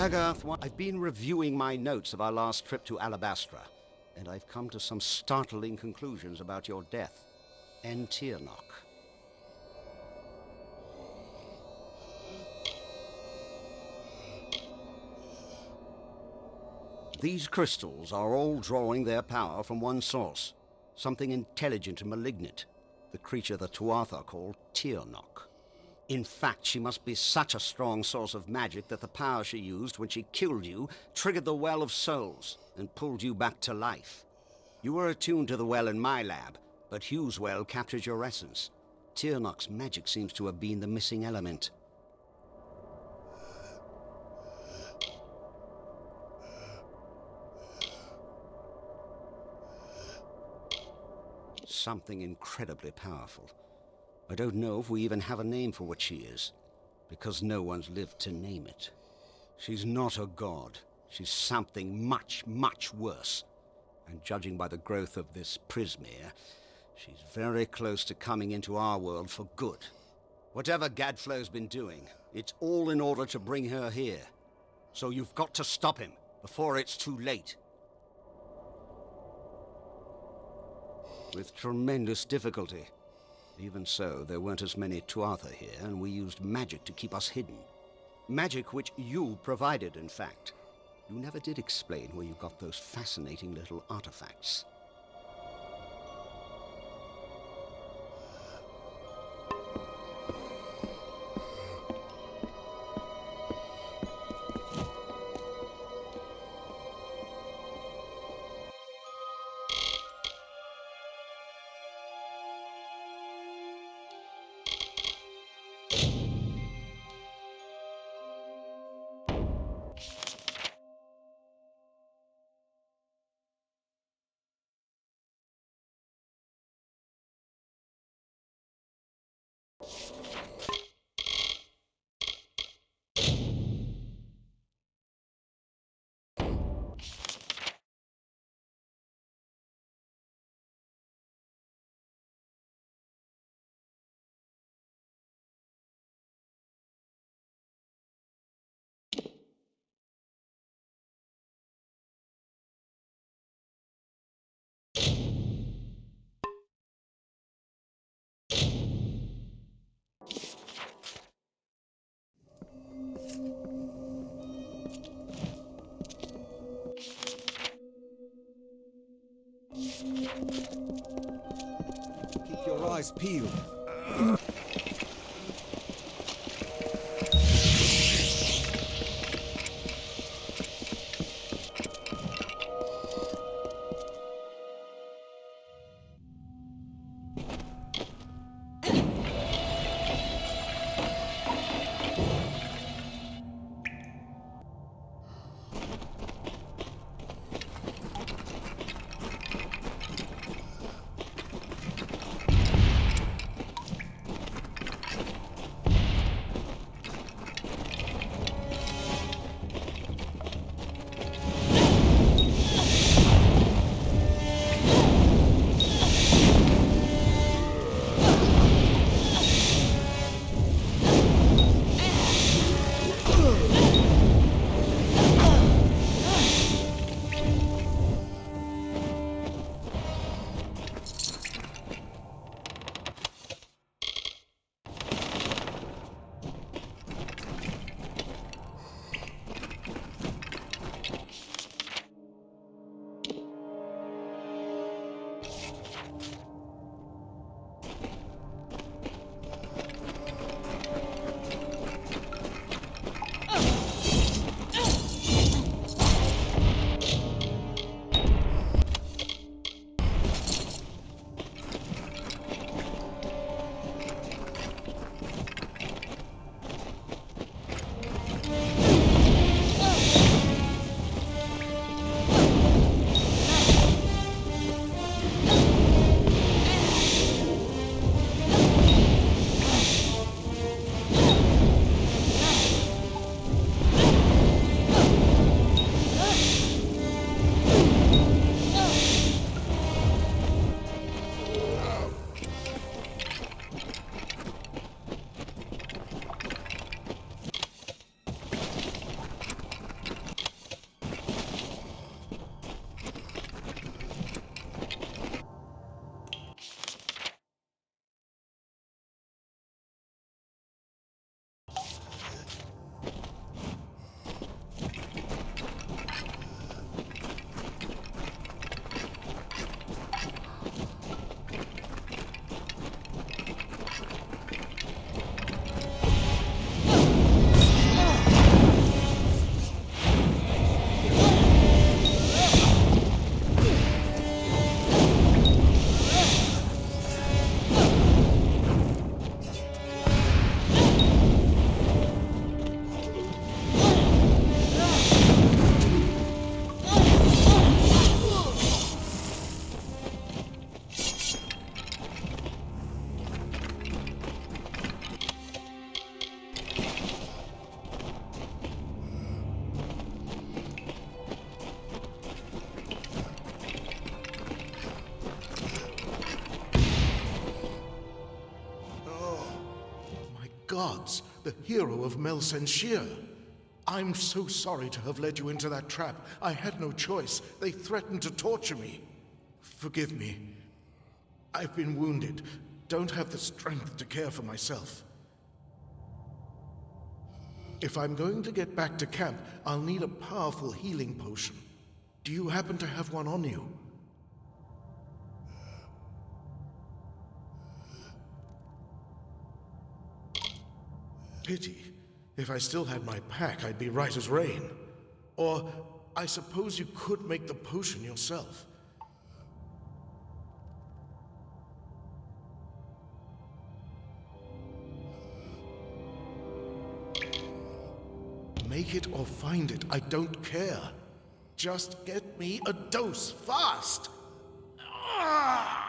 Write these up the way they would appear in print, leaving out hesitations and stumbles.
Agarth, I've been reviewing my notes of our last trip to Alabastra, and I've come to some startling conclusions about your death and Tirnoch. These crystals are all drawing their power from one source, something intelligent and malignant, the creature the Tuatha called Tirnoch. In fact, she must be such a strong source of magic that the power she used when she killed you triggered the Well of Souls and pulled you back to life. You were attuned to the well in my lab, but Hugh's well captured your essence. Tirnoch's magic seems to have been the missing element. Something incredibly powerful. I don't know if we even have a name for what she is, because no one's lived to name it. She's not a god. She's something much, much worse. And judging by the growth of this Prismere, she's very close to coming into our world for good. Whatever Gadflow's been doing, it's all in order to bring her here. So you've got to stop him before it's too late. With tremendous difficulty. Even so, there weren't as many Tuatha here, and we used magic to keep us hidden. Magic which you provided, in fact. You never did explain where you got those fascinating little artifacts. Keep your eyes peeled. gods, the hero of Mel Senshir. I'm so sorry to have led you into that trap. I had no choice. They threatened to torture me. Forgive me. I've been wounded. Don't have the strength to care for myself. If I'm going to get back to camp, I'll need a powerful healing potion. Do you happen to have one on you? Pity. If I still had my pack, I'd be right as rain. Or, I suppose you could make the potion yourself. Make it or find it, I don't care. Just get me a dose, fast! Ah!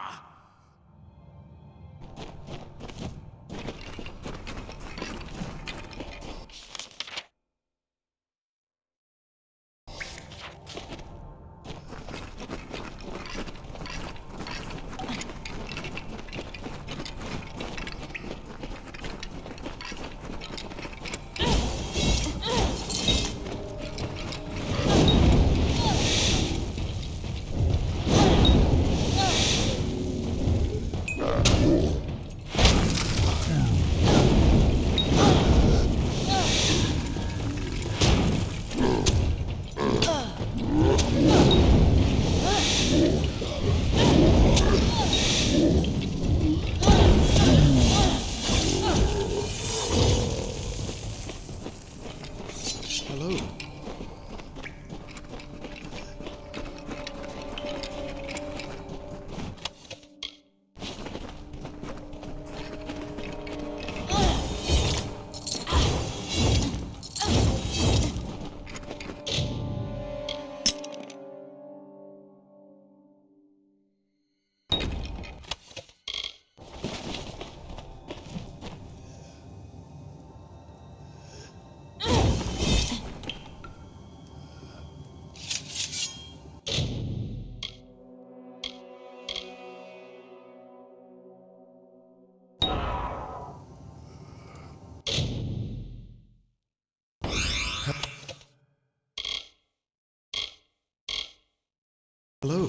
Hello.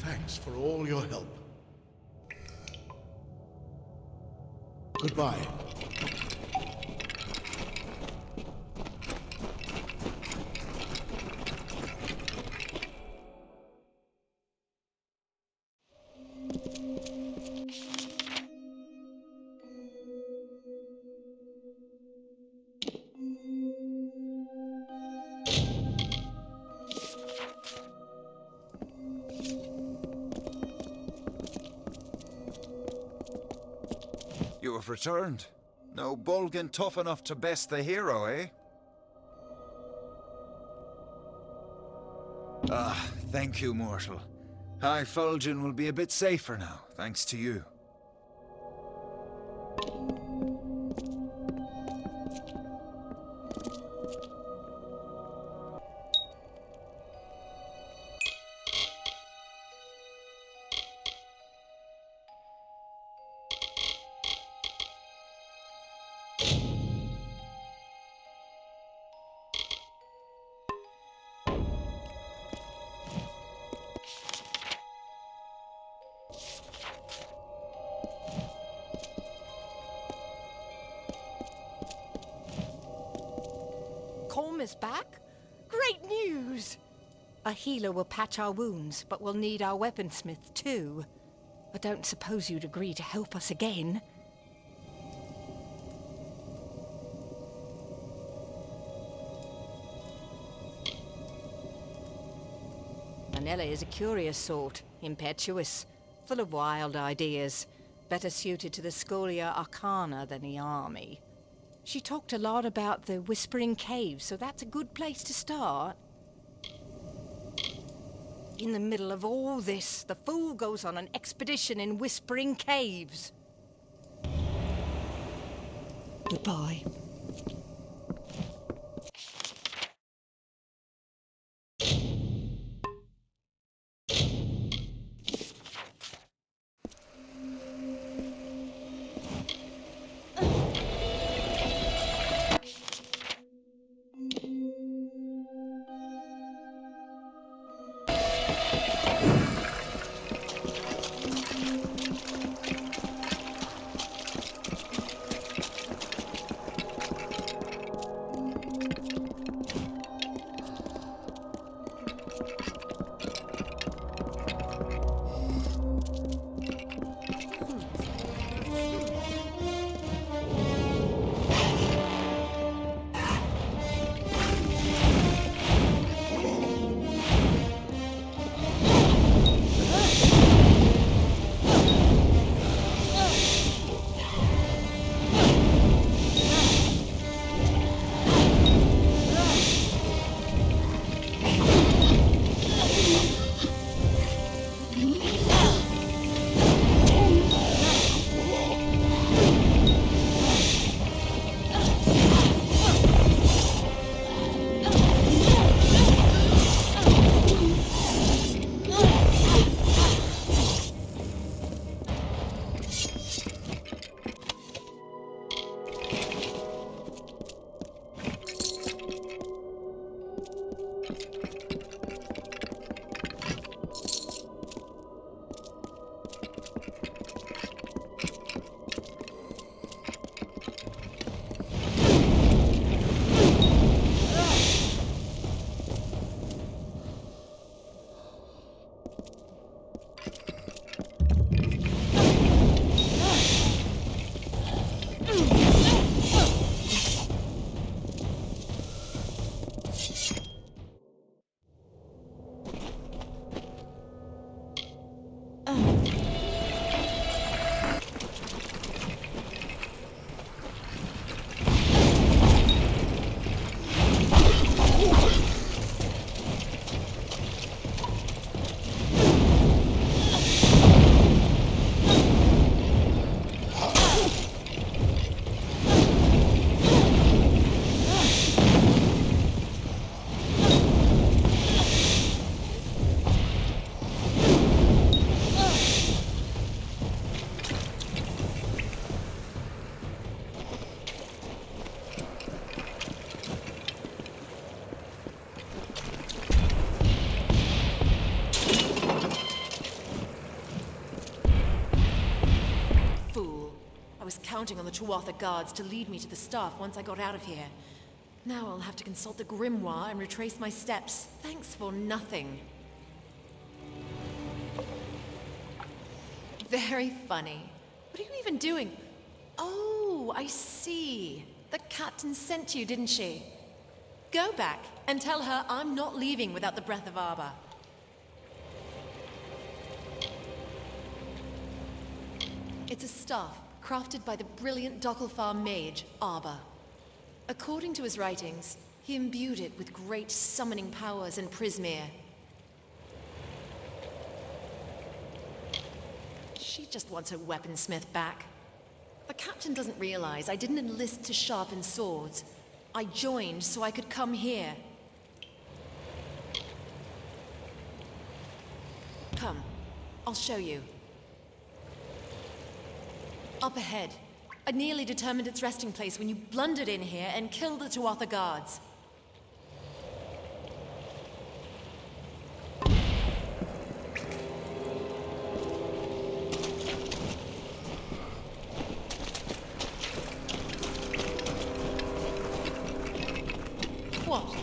Thanks for all your help. Goodbye. You have returned. No Bolgan tough enough to best the hero, eh? Ah, thank you, mortal. High Fulgen will be a bit safer now, thanks to you. Colm is back? Great news! A healer will patch our wounds, but we'll need our weaponsmith too. I don't suppose you'd agree to help us again. Manella is a curious sort, impetuous, full of wild ideas, better suited to the Scholia Arcana than the army. She talked a lot about the Whispering Caves, so that's a good place to start. In the middle of all this, the fool goes on an expedition in Whispering Caves. Goodbye. Counting on the Tuatha guards to lead me to the staff once I got out of here. Now I'll have to consult the grimoire and retrace my steps. Thanks for nothing. Very funny. What are you even doing? Oh, I see. The captain sent you, didn't she? Go back and tell her I'm not leaving without the breath of Arba. It's a staff crafted by the brilliant Dokkalfar mage, Arba. According to his writings, he imbued it with great summoning powers in Prismeer. She just wants her weaponsmith back. The captain doesn't realize I didn't enlist to sharpen swords. I joined so I could come here. Come, I'll show you. Up ahead. I nearly determined its resting place when you blundered in here and killed the Tuatha guards. What?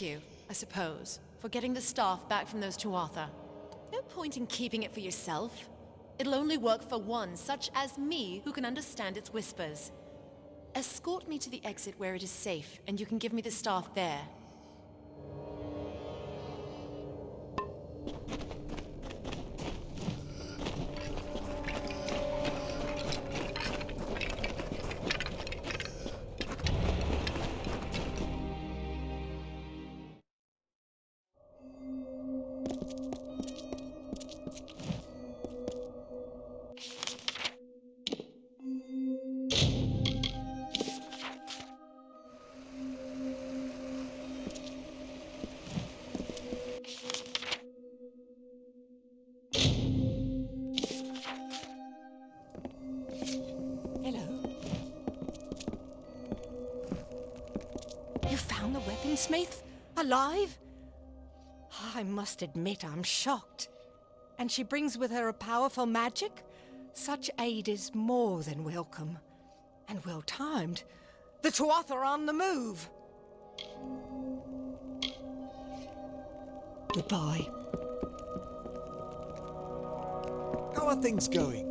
thank you, I suppose, for getting the staff back from those Tuatha. No point in keeping it for yourself. It'll only work for one such as me who can understand its whispers. Escort me to the exit where it is safe, and you can give me the staff there. Smith? Alive? I must admit I'm shocked. And she brings with her a powerful magic? Such aid is more than welcome. And well-timed. The Tuatha are on the move! Goodbye. How are things going?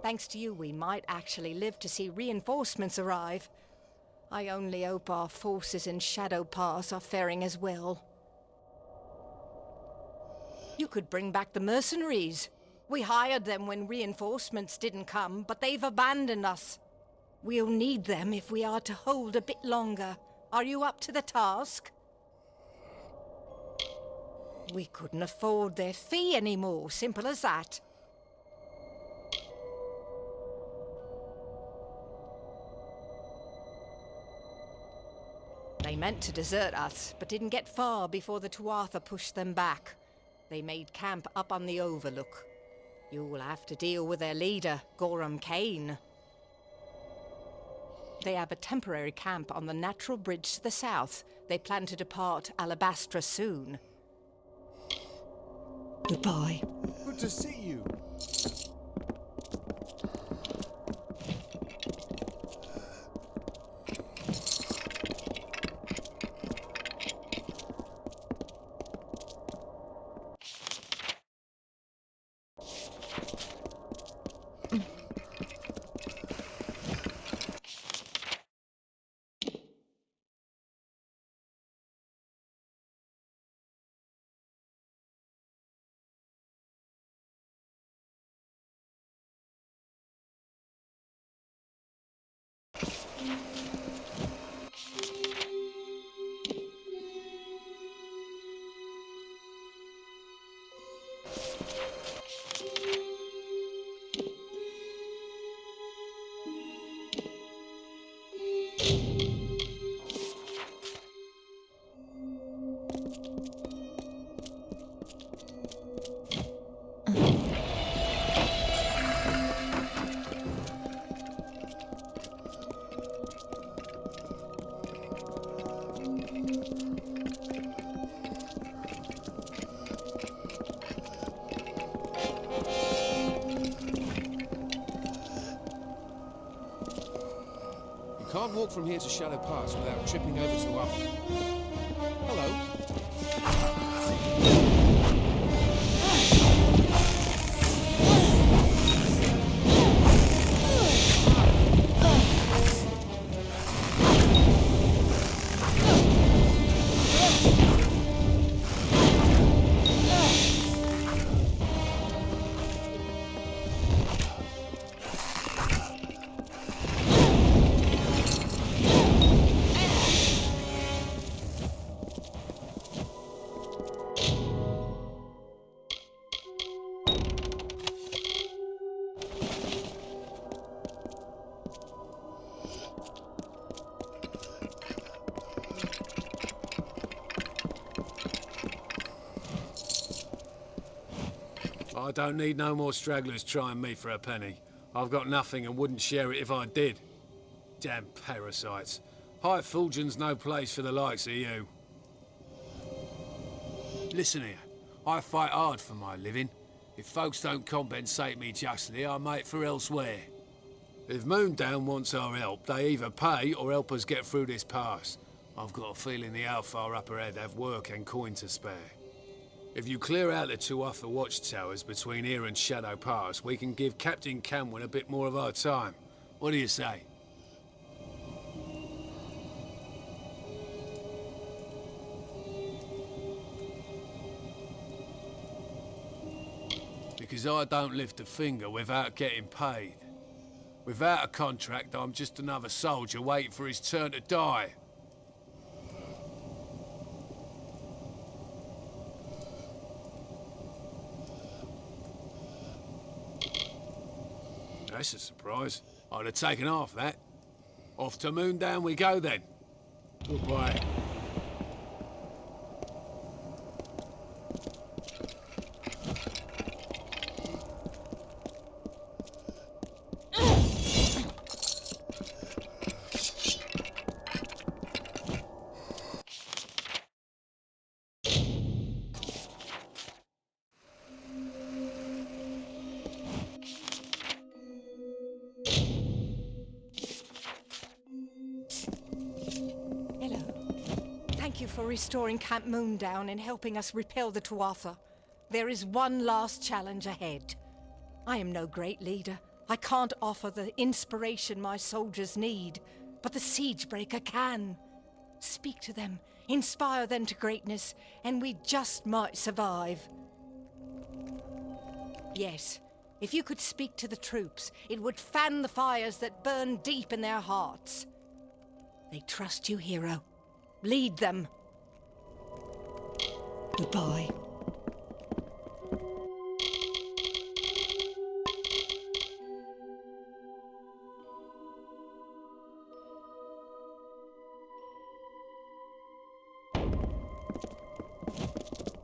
Thanks to you, we might actually live to see reinforcements arrive. I only hope our forces in Shadow Pass are faring as well. You could bring back the mercenaries. We hired them when reinforcements didn't come, but they've abandoned us. We'll need them if we are to hold a bit longer. Are you up to the task? We couldn't afford their fee anymore, simple as that. They meant to desert us, but didn't get far before the Tuatha pushed them back. They made camp up on the overlook. You'll have to deal with their leader, Gorham Kane. They have a temporary camp on the natural bridge to the south. They plan to depart Alabastra soon. Goodbye. Good to see you. Can't walk from here to Shadow Pass without tripping over to up. Hello. don't need no more stragglers trying me for a penny. I've got nothing and wouldn't share it if I did. Damn parasites. High Fulgen's no place for the likes of you. Listen here, I fight hard for my living. If folks don't compensate me justly, I make for elsewhere. If Moondown wants our help, they either pay or help us get through this pass. I've got a feeling the Alfar up ahead have work and coin to spare. If you clear out the two upper watchtowers between here and Shadow Pass, we can give Captain Camwin a bit more of our time. What do you say? Because I don't lift a finger without getting paid. Without a contract, I'm just another soldier waiting for his turn to die. That's a surprise. I'd have taken half that. Off to Moondown we go then. Goodbye. Thank you for restoring Camp Moondown and helping us repel the Tuatha. There is one last challenge ahead. I am no great leader. I can't offer the inspiration my soldiers need, but the Siegebreaker can. Speak to them, inspire them to greatness, and we just might survive. Yes, if you could speak to the troops, it would fan the fires that burn deep in their hearts. They trust you, hero. Lead them. Goodbye.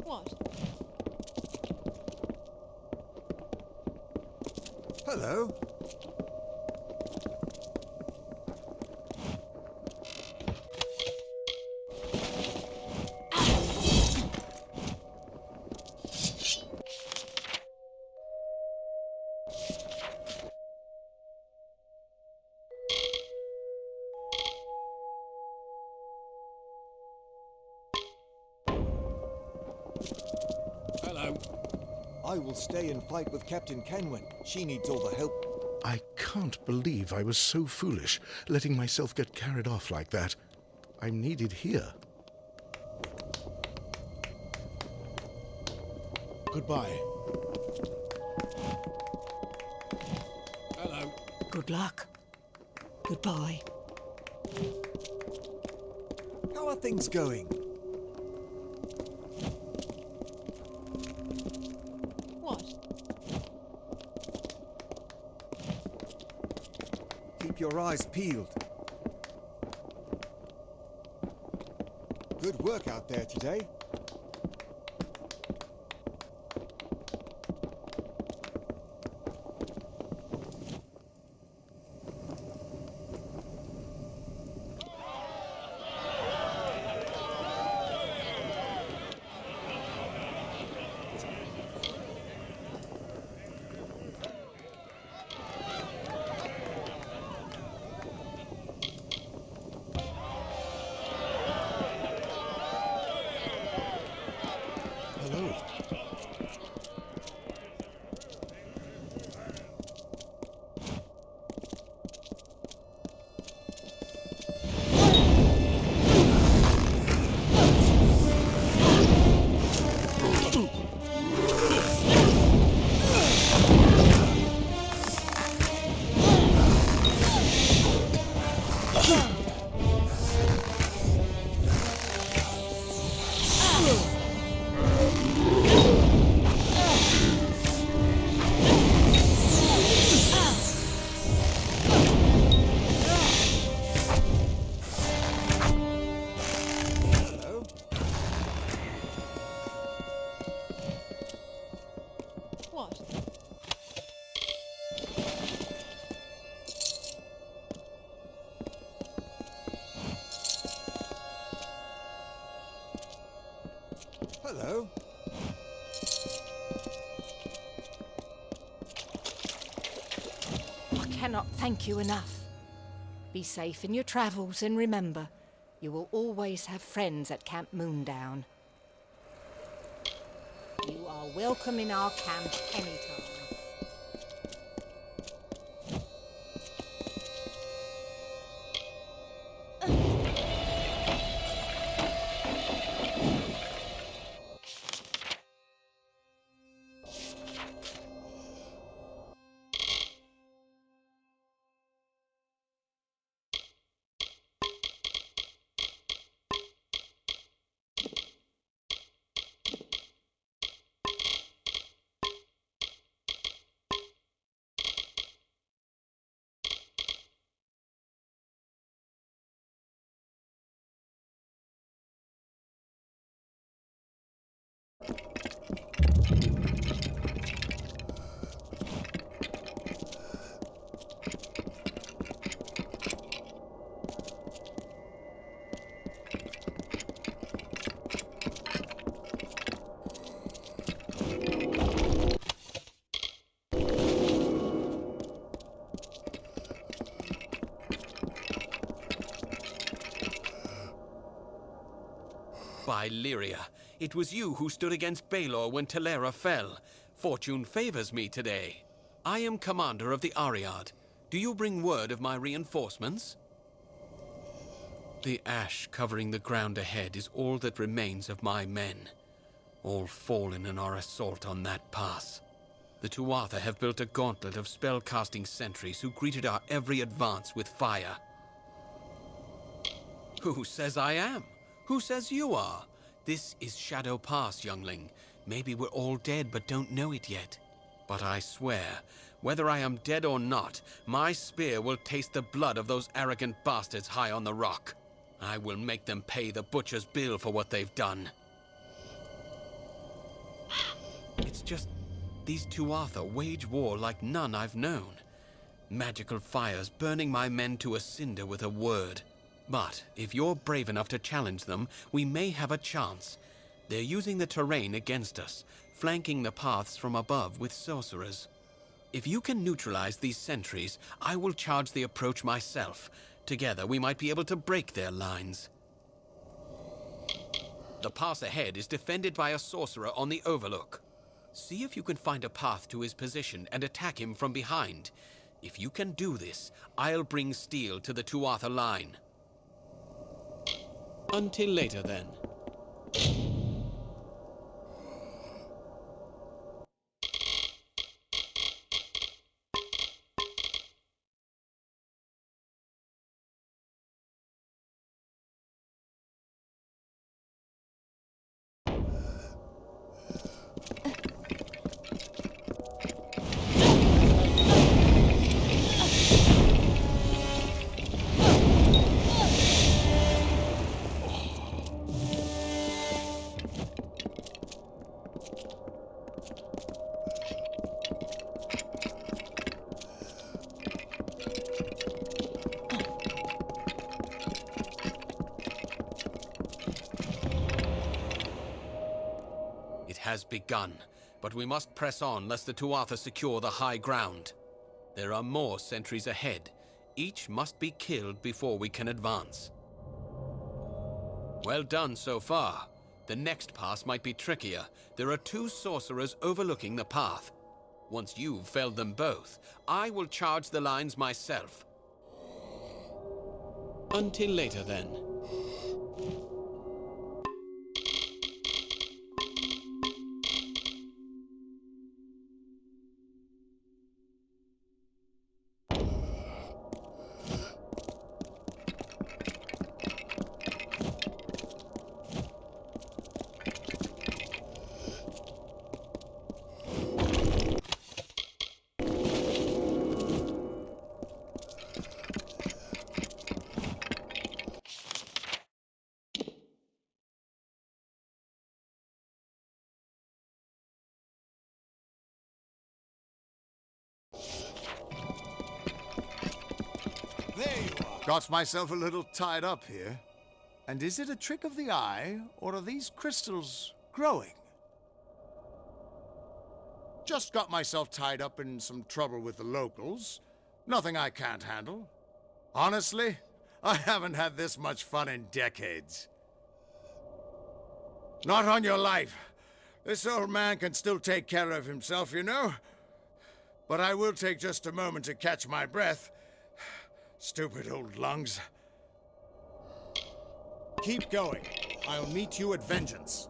What? Hello. Hello. I will stay and fight with Captain Kenwin. She needs all the help. I can't believe I was so foolish, letting myself get carried off like that. I'm needed here. Goodbye. Hello. Good luck. Goodbye. How are things going? What? Keep your eyes peeled. Good work out there today. cannot thank you enough. Be safe in your travels, and remember, you will always have friends at Camp Moondown. You are welcome in our camp anytime. By Lyria, it was you who stood against Baelor when Telera fell. Fortune favors me today. I am commander of the Ariad. Do you bring word of my reinforcements? The ash covering the ground ahead is all that remains of my men. All fallen in our assault on that pass. The Tuatha have built a gauntlet of spell-casting sentries who greeted our every advance with fire. Who says I am? Who says you are? This is Shadow Pass, youngling. Maybe we're all dead but don't know it yet. But I swear, whether I am dead or not, my spear will taste the blood of those arrogant bastards high on the rock. I will make them pay the butcher's bill for what they've done. It's just, these Tuatha wage war like none I've known. Magical fires burning my men to a cinder with a word. But if you're brave enough to challenge them, we may have a chance. They're using the terrain against us, flanking the paths from above with sorcerers. If you can neutralize these sentries, I will charge the approach myself. Together, we might be able to break their lines. The pass ahead is defended by a sorcerer on the overlook. See if you can find a path to his position and attack him from behind. If you can do this, I'll bring steel to the Tuatha line. Until later, then. Has begun, but we must press on lest the Tuatha secure the high ground. There are more sentries ahead. Each must be killed before we can advance. Well done so far. The next pass might be trickier. There are two sorcerers overlooking the path. Once you've felled them both, I will charge the lines myself. Until later, then. Got myself a little tied up here. And is it a trick of the eye, or are these crystals growing? Just got myself tied up in some trouble with the locals. Nothing I can't handle. Honestly, I haven't had this much fun in decades. Not on your life. This old man can still take care of himself, you know. But I will take just a moment to catch my breath. Stupid old lungs. Keep going. I'll meet you at Vengeance.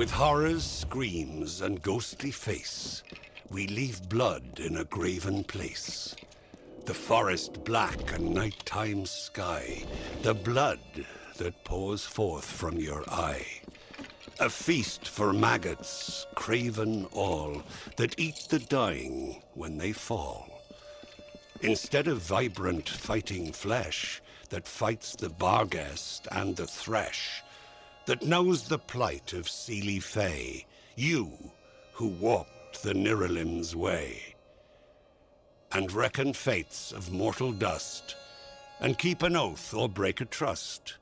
With horrors, screams, and ghostly face, we leave blood in a graven place. The forest black and nighttime sky, the blood that pours forth from your eye. A feast for maggots, craven all, that eat the dying when they fall. Instead of vibrant fighting flesh that fights the barghest and the thresh, that knows the plight of Seelie Fae, you who walked the Niralim's way, and reckon fates of mortal dust, and keep an oath or break a trust.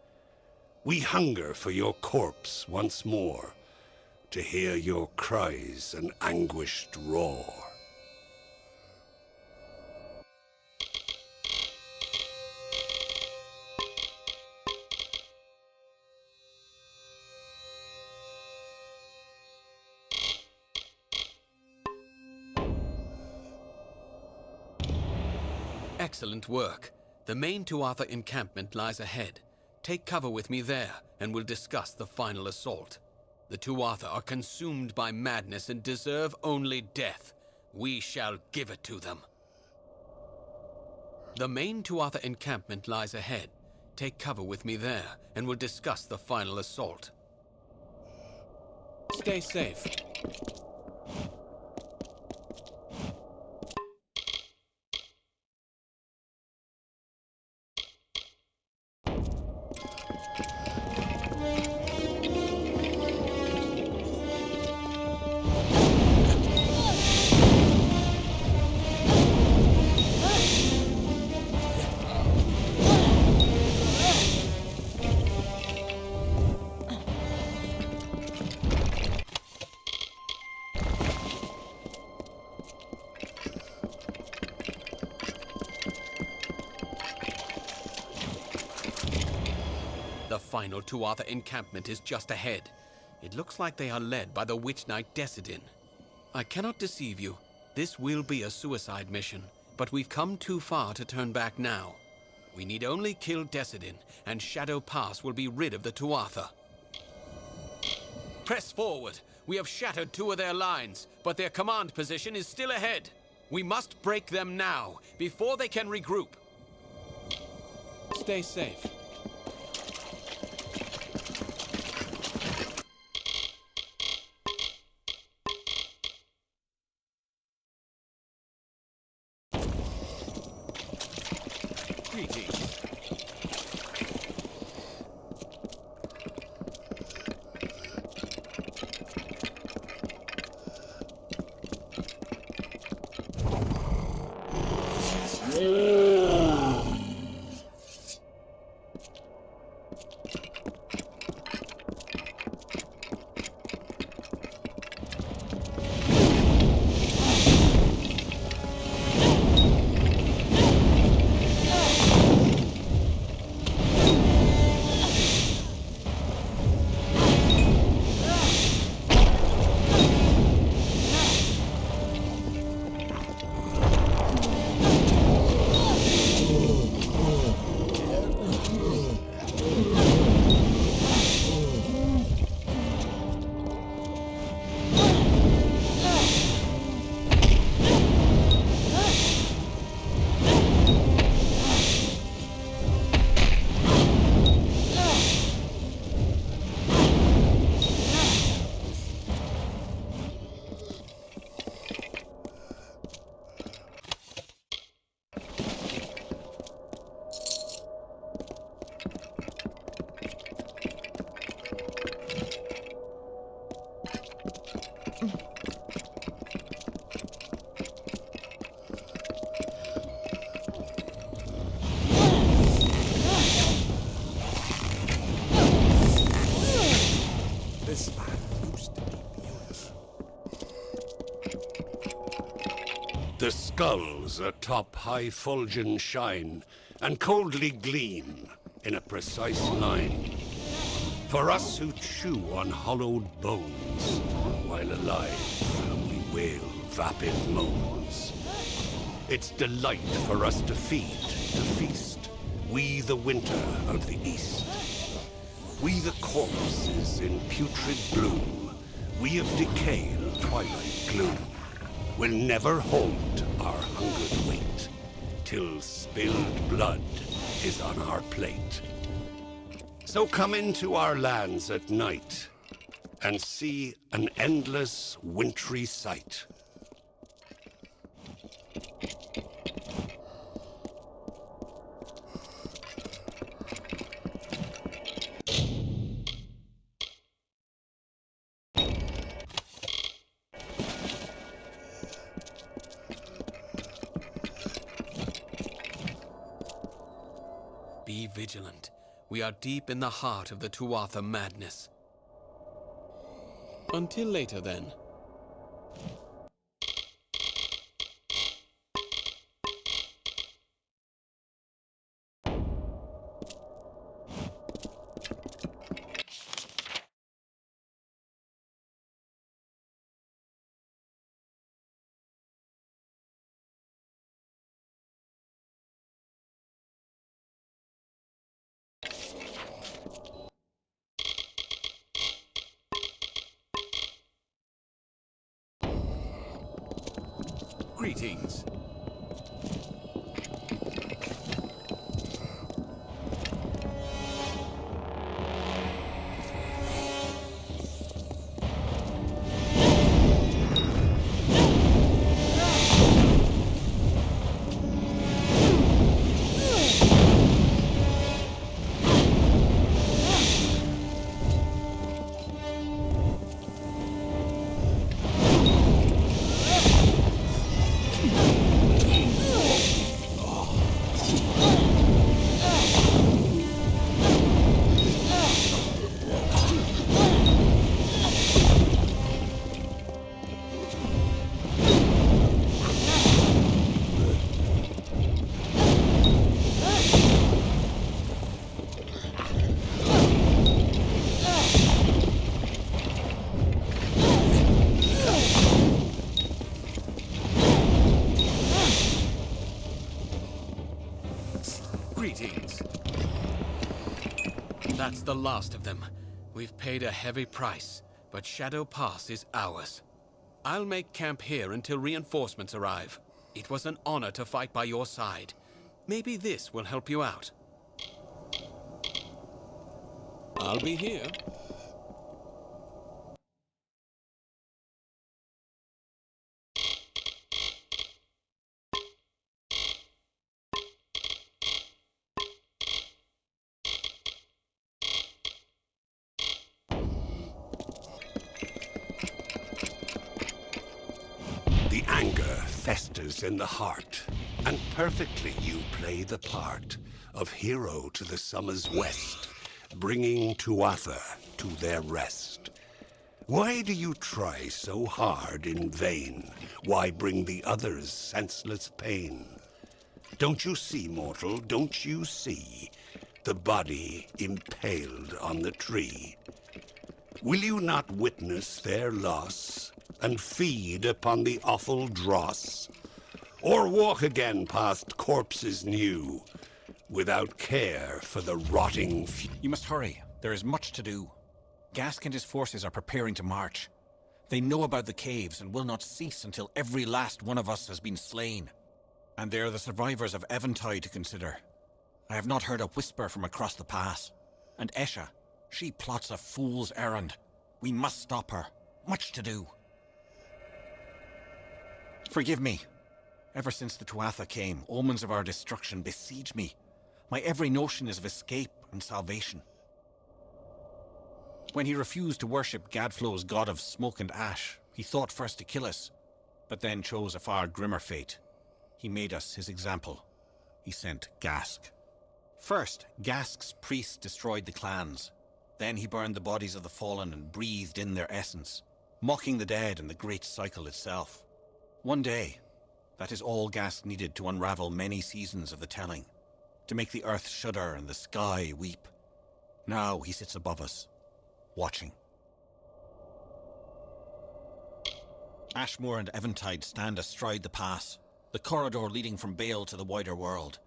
We hunger for your corpse once more, to hear your cries and anguished roar. Excellent work. The main Tuatha encampment lies ahead. Take cover with me there, and we'll discuss the final assault. The Tuatha are consumed by madness and deserve only death. We shall give it to them. The main Tuatha encampment lies ahead. Take cover with me there, and we'll discuss the final assault. Stay safe. The final Tuatha encampment is just ahead. It looks like they are led by the Witch Knight Decidin. I cannot deceive you. This will be a suicide mission, but we've come too far to turn back now. We need only kill Decidin, and Shadow Pass will be rid of the Tuatha. Press forward. We have shattered 2 of their lines, but their command position is still ahead. We must break them now, before they can regroup. Stay safe. The skulls atop high fulgen shine and coldly gleam in a precise line. For us who chew on hollowed bones, while alive we wail vapid moans. It's delight for us to feed, to feast, we the winter of the east. We the corpses in putrid bloom, we of decay and twilight gloom. Will never halt our hungered weight, till spilled blood is on our plate. So come into our lands at night, and see an endless wintry sight. Be vigilant. We are deep in the heart of the Tuatha madness. Until later, then. Greetings. Greetings. That's the last of them. We've paid a heavy price, but Shadow Pass is ours. I'll make camp here until reinforcements arrive. It was an honor to fight by your side. Maybe this will help you out. I'll be here. The anger festers in the heart, and perfectly you play the part of hero to the summer's west, bringing Tuatha to their rest. Why do you try so hard in vain? Why bring the others senseless pain? Don't you see, mortal, don't you see the body impaled on the tree? Will you not witness their loss and feed upon the awful dross? Or walk again past corpses new, without care for the rotting You must hurry. There is much to do. Gask and his forces are preparing to march. They know about the caves and will not cease until every last one of us has been slain. And there are the survivors of Eventide to consider. I have not heard a whisper from across the pass. And Esha, she plots a fool's errand. We must stop her. Much to do. Forgive me. Ever since the Tuatha came, omens of our destruction besiege me. My every notion is of escape and salvation. When he refused to worship Gadflow's god of smoke and ash, he thought first to kill us, but then chose a far grimmer fate. He made us his example. He sent Gask. First, Gask's priests destroyed the clans. Then he burned the bodies of the fallen and breathed in their essence, mocking the dead and the great cycle itself. One day, that is all Gask needed to unravel many seasons of the telling, to make the earth shudder and the sky weep. Now he sits above us, watching. Ashmore and Eventide stand astride the pass, the corridor leading from Bale to the wider world.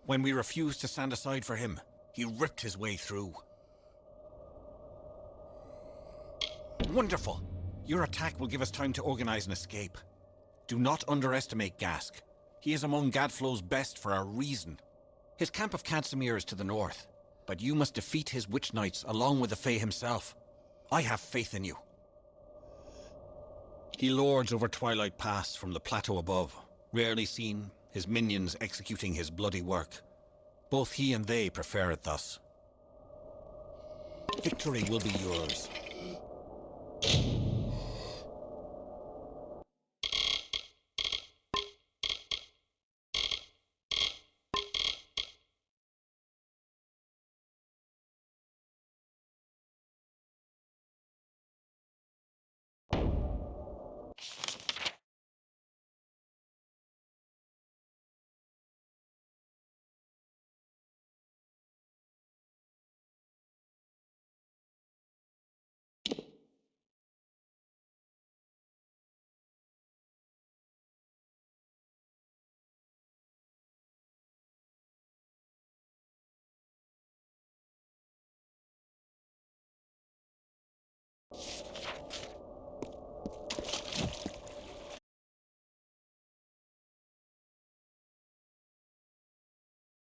When we refused to stand aside for him, he ripped his way through. Wonderful! Your attack will give us time to organize an escape. Do not underestimate Gask. He is among Gadflow's best for a reason. His camp of Cadsimir is to the north, but you must defeat his witch knights along with the Fae himself. I have faith in you. He lords over Twilight Pass from the plateau above, rarely seen, his minions executing his bloody work. Both he and they prefer it thus. Victory will be yours.